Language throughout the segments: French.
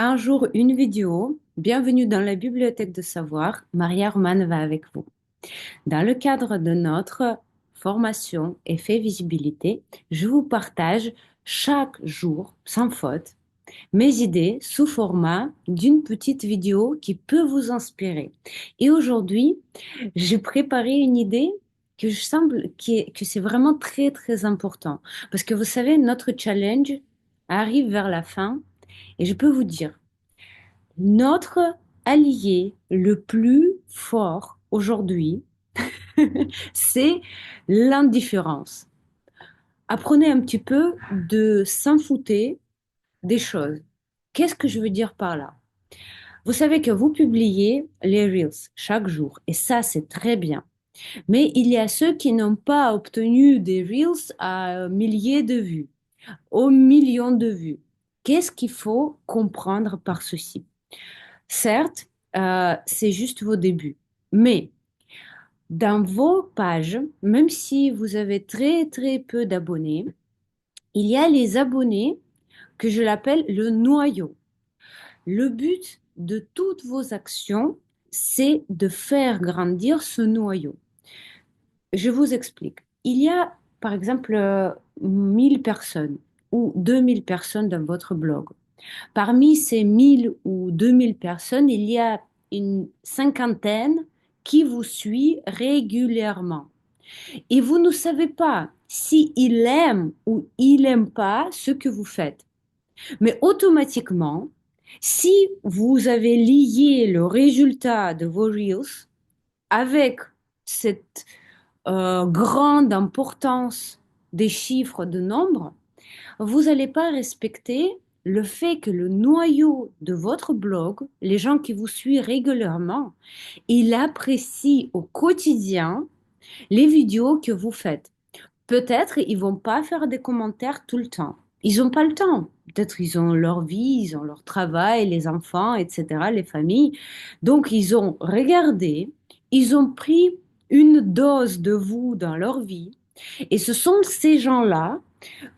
Un jour, une vidéo. Bienvenue dans la bibliothèque de savoir. Maria Romane va avec vous. Dans le cadre de notre formation Effet visibilité, je vous partage chaque jour, sans faute, mes idées sous format d'une petite vidéo qui peut vous inspirer. Et aujourd'hui, j'ai préparé une idée que je semble que c'est vraiment très très important parce que vous savez, notre challenge arrive vers la fin et je peux vous dire notre allié le plus fort aujourd'hui, c'est l'indifférence. Apprenez un petit peu de s'en foutre des choses. Qu'est-ce que je veux dire par là? Vous savez que vous publiez les Reels chaque jour, et ça, c'est très bien. Mais il y a ceux qui n'ont pas obtenu des Reels à milliers de vues, aux millions de vues. Qu'est-ce qu'il faut comprendre par ceci? Certes, c'est juste vos débuts, mais dans vos pages, même si vous avez très très peu d'abonnés, il y a les abonnés que je l'appelle le noyau. Le but de toutes vos actions, c'est de faire grandir ce noyau. Je vous explique. Il y a, par exemple, 1000 personnes ou 2000 personnes dans votre blog. Parmi ces 1000 ou 2000 personnes, il y a une cinquantaine qui vous suit régulièrement. Et vous ne savez pas si il aime ou il n'aime pas ce que vous faites. Mais automatiquement, si vous avez lié le résultat de vos Reels avec cette grande importance des chiffres de nombre, vous n'allez pas respecter le fait que le noyau de votre blog, les gens qui vous suivent régulièrement, il apprécie au quotidien les vidéos que vous faites. Peut-être ils vont pas faire des commentaires tout le temps. Ils n'ont pas le temps. Peut-être ils ont leur vie, ils ont leur travail, les enfants, etc., les familles. Donc ils ont regardé, ils ont pris une dose de vous dans leur vie. Et ce sont ces gens-là,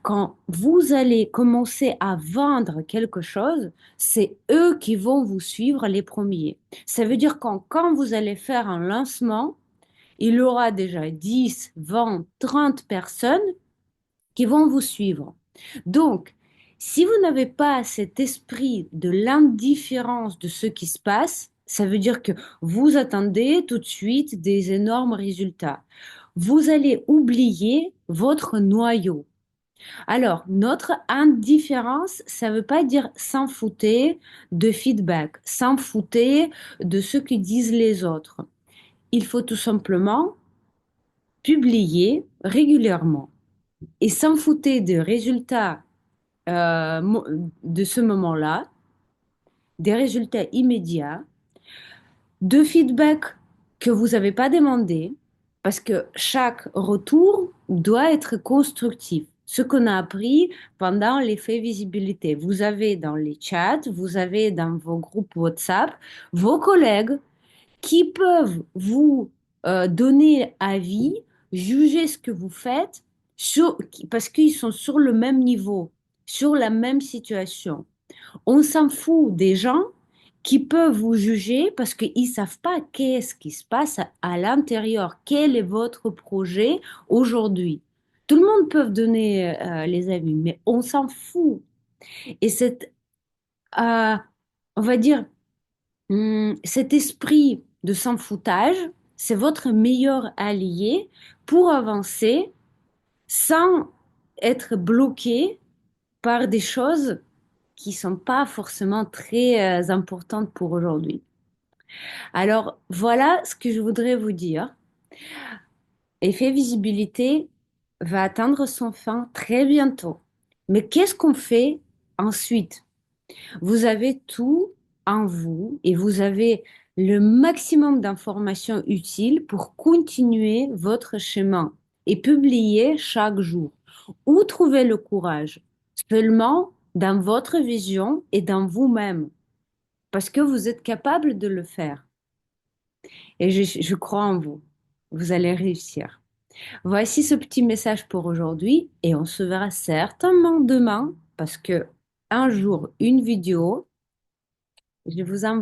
quand vous allez commencer à vendre quelque chose, c'est eux qui vont vous suivre les premiers. Ça veut dire quand vous allez faire un lancement, il y aura déjà 10, 20, 30 personnes qui vont vous suivre. Donc, si vous n'avez pas cet esprit de l'indifférence de ce qui se passe, ça veut dire que vous attendez tout de suite des énormes résultats. Vous allez oublier votre noyau. Alors, notre indifférence, ça ne veut pas dire s'en foutre de feedback, s'en foutre de ce que disent les autres. Il faut tout simplement publier régulièrement et s'en foutre des résultats de ce moment-là, des résultats immédiats, de feedback que vous n'avez pas demandé, parce que chaque retour doit être constructif. Ce qu'on a appris pendant l'effet visibilité. Vous avez dans les chats, vous avez dans vos groupes WhatsApp vos collègues qui peuvent vous donner avis, juger ce que vous faites, parce qu'ils sont sur le même niveau, sur la même situation. On s'en fout des gens qui peuvent vous juger parce qu'ils ne savent pas qu'est-ce qui se passe à l'intérieur, quel est votre projet aujourd'hui. Tout le monde peut donner les avis, mais on s'en fout. Et euh, on va dire, cet esprit de s'en foutage, c'est votre meilleur allié pour avancer sans être bloqué par des choses qui sont pas forcément très importantes pour aujourd'hui. Alors voilà ce que je voudrais vous dire. Effet visibilité va atteindre son fin très bientôt. Mais qu'est-ce qu'on fait ensuite? Vous avez tout en vous et vous avez le maximum d'informations utiles pour continuer votre chemin et publier chaque jour. Où trouver le courage? Seulement dans votre vision et dans vous-même, parce que vous êtes capable de le faire. Et je crois en vous. Vous allez réussir. Voici ce petit message pour aujourd'hui et on se verra certainement demain parce que un jour, une vidéo, Je vous embrasse.